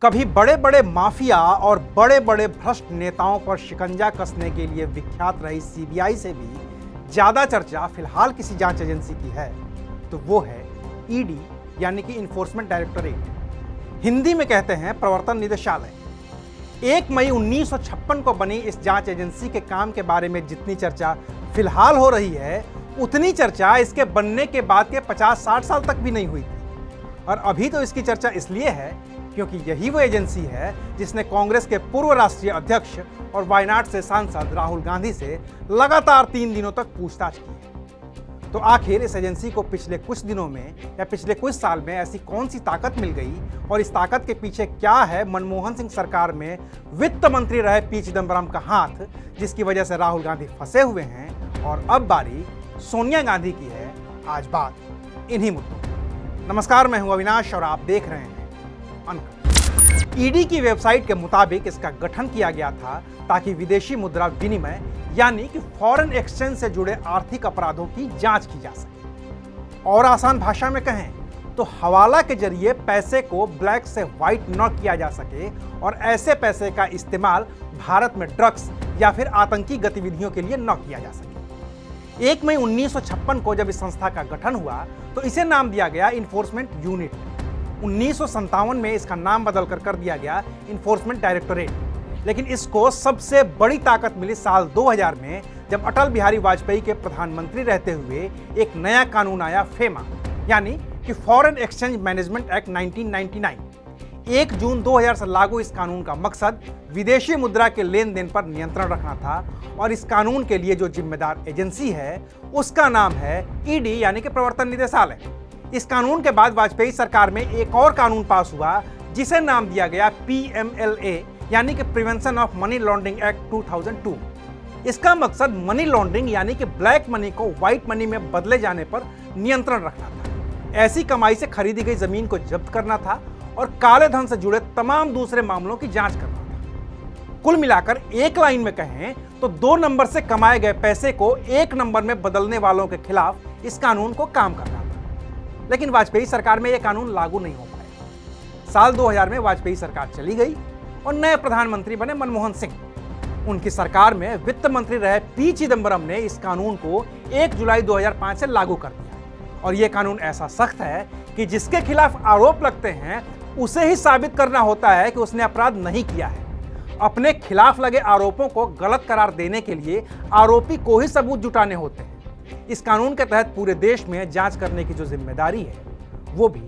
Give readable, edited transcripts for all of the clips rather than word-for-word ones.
कभी बड़े बड़े माफिया और बड़े बड़े भ्रष्ट नेताओं पर शिकंजा कसने के लिए विख्यात रही सीबीआई से भी ज्यादा चर्चा फिलहाल किसी जांच एजेंसी की है तो वो है ईडी यानी कि इन्फोर्समेंट डायरेक्टोरेट, हिंदी में कहते हैं प्रवर्तन निदेशालय। 1 मई 1956 को बनी इस जांच एजेंसी के काम के बारे में जितनी चर्चा फिलहाल हो रही है उतनी चर्चा इसके बनने के बाद के 50-60 साल तक भी नहीं हुई थी। और अभी तो इसकी चर्चा इसलिए है क्योंकि यही वो एजेंसी है जिसने कांग्रेस के पूर्व राष्ट्रीय अध्यक्ष और वायनाड से सांसद राहुल गांधी से लगातार 3 दिनों तक पूछताछ की है। तो आखिर इस एजेंसी को पिछले कुछ दिनों में या पिछले कुछ साल में ऐसी कौन सी ताकत मिल गई और इस ताकत के पीछे क्या है मनमोहन सिंह सरकार में वित्त मंत्री रहे पी चिदंबरम का हाथ, जिसकी वजह से राहुल गांधी फंसे हुए हैं और अब बारी सोनिया गांधी की है। आज बात इन्हीं मुद्दों। नमस्कार, मैं हूं अविनाश और आप देख रहे हैं अनकट। ईडी की वेबसाइट के मुताबिक इसका गठन किया गया था ताकि विदेशी मुद्रा विनिमय यानी कि फॉरेन एक्सचेंज से जुड़े आर्थिक अपराधों की जांच की जा सके, और आसान भाषा में कहें तो हवाला के जरिए पैसे को ब्लैक से व्हाइट न किया जा सके और ऐसे पैसे का इस्तेमाल भारत में ड्रग्स या फिर आतंकी गतिविधियों के लिए न किया जा सके। 1 मई 1956 को जब इस संस्था का गठन हुआ तो इसे नाम दिया गया इन्फोर्समेंट यूनिट। 1957 में इसका नाम बदलकर कर दिया गया इन्फोर्समेंट डायरेक्टोरेट, लेकिन इसको सबसे बड़ी ताकत मिली साल 2000 में जब अटल बिहारी वाजपेयी के प्रधानमंत्री रहते हुए एक नया कानून आया, फेमा यानी कि फॉरेन एक्सचेंज मैनेजमेंट एक्ट 1999। 1 जून 2000 से लागू इस कानून का मकसद विदेशी मुद्रा के लेन देन पर नियंत्रण रखना था और इस कानून के लिए जो जिम्मेदार एजेंसी है उसका नाम है ईडी यानी कि प्रवर्तन निदेशालय। इस कानून के बाद वाजपेयी सरकार में एक और कानून पास हुआ जिसे नाम दिया गया पीएमएलए यानी कि prevention of money laundering act 2002। इसका मकसद मनी लॉन्ड्रिंग यानी कि ब्लैक मनी को व्हाइट मनी में बदले जाने पर नियंत्रण रखना था, ऐसी कमाई से खरीदी गई जमीन को जब्त करना था और काले धन से जुड़े तमाम दूसरे मामलों की जांच करना था। कुल मिलाकर एक लाइन में कहें तो 2 नंबर से कमाए गए पैसे को 1 नंबर में बदलने वालों के खिलाफ इस कानून को काम करना था। लेकिन वाजपेयी सरकार में यह कानून लागू नहीं हो पाया। साल 2000 में वाजपेयी सरकार चली गई और नए प्रधानमंत्री बने मनमोहन सिंह। उनकी सरकार में वित्त मंत्री रहे पी चिदंबरम ने इस कानून को 1 जुलाई 2005 से लागू कर दिया और यह कानून ऐसा सख्त है कि जिसके खिलाफ आरोप लगते हैं उसे ही साबित करना होता है कि उसने अपराध नहीं किया है। अपने खिलाफ लगे आरोपों को गलत करार देने के लिए आरोपी को ही सबूत जुटाने होते हैं। इस कानून के तहत पूरे देश में जांच करने की जो जिम्मेदारी है वो भी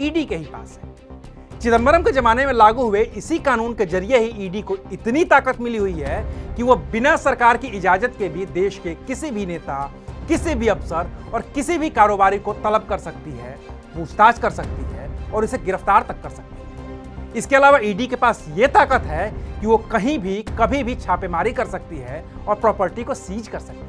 ईडी के ही पास है। चिदंबरम के जमाने में लागू हुए इसी कानून के जरिए ही ईडी को इतनी ताकत मिली हुई है कि वह बिना सरकार की इजाजत के भी देश के किसी भी नेता, किसी भी अफसर और किसी भी कारोबारी को तलब कर सकती है, पूछताछ कर सकती है और इसे गिरफ्तार तक कर सकती है। इसके अलावा ईडी के पास यह ताकत है कि वो कहीं भी कभी भी छापेमारी कर सकती है और प्रॉपर्टी को सीज कर सकती है।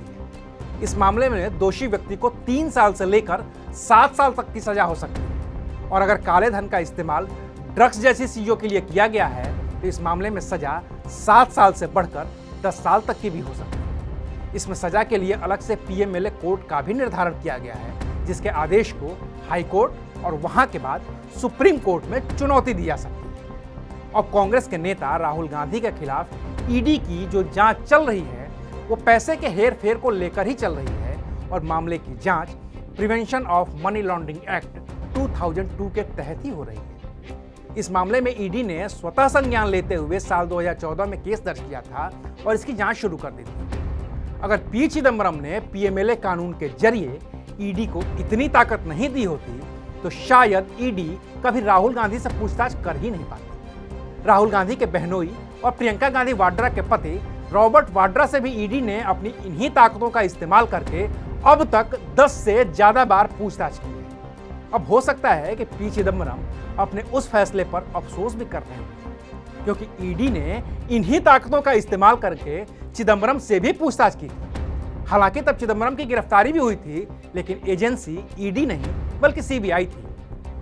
इस मामले में दोषी व्यक्ति को 3 साल से लेकर 7 साल तक की सजा हो सकती है और अगर काले धन का इस्तेमाल ड्रग्स जैसी चीजों के लिए किया गया है तो इस मामले में सजा 7 साल से बढ़कर 10 साल तक की भी हो सकती है। इसमें सजा के लिए अलग से पीएमएलए कोर्ट का भी निर्धारण किया गया है जिसके आदेश को हाई कोर्ट और वहां के बाद सुप्रीम कोर्ट में चुनौती दी जा सकती है। और कांग्रेस के नेता राहुल गांधी के खिलाफ ईडी की जो जांच चल रही है वो पैसे के हेर फेर को लेकर ही चल रही है और मामले की जांच prevention of money laundering act 2002 के तहत ही हो रही है। इस मामले में ईडी ने स्वतः संज्ञान लेते हुए साल 2014 में केस दर्ज किया था और इसकी जांच शुरू कर दी थी। अगर पी चिदंबरम ने पीएमएलए कानून के जरिए ईडी को इतनी ताकत नहीं दी होती तो शायद ईडी कभी राहुल गांधी से पूछताछ कर ही नहीं पाती। राहुल गांधी के बहनोई और प्रियंका गांधी वाड्रा के पति रॉबर्ट वाड्रा से भी ईडी ने अपनी इन्हीं ताकतों का इस्तेमाल करके अब तक 10 से ज्यादा बार पूछताछ की है। अब हो सकता है कि पी चिदंबरम अपने उस फैसले पर अफसोस भी कर रहे हैं क्योंकि ईडी ने इन्हीं ताकतों का इस्तेमाल करके चिदंबरम से भी पूछताछ की थी। हालांकि तब चिदंबरम की गिरफ्तारी भी हुई थी लेकिन एजेंसी ईडी नहीं बल्कि सीबीआई थी।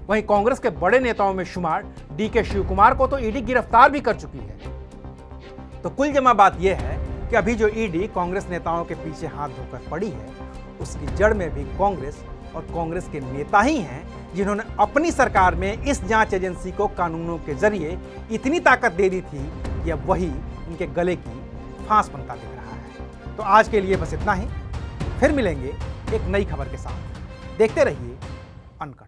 वहीं कांग्रेस के बड़े नेताओं में शुमार डीके शिवकुमार को तो ईडी गिरफ्तार भी कर चुकी है। तो कुल जमा बात यह है कि अभी जो ईडी कांग्रेस नेताओं के पीछे हाथ धोकर पड़ी है उसकी जड़ में भी कांग्रेस और कांग्रेस के नेता ही हैं जिन्होंने अपनी सरकार में इस जांच एजेंसी को कानूनों के जरिए इतनी ताकत दे दी थी कि अब वही इनके गले की फांस बनता दिख रहा है। तो आज के लिए बस इतना ही, फिर मिलेंगे एक नई खबर के साथ। देखते रहिए अनकट।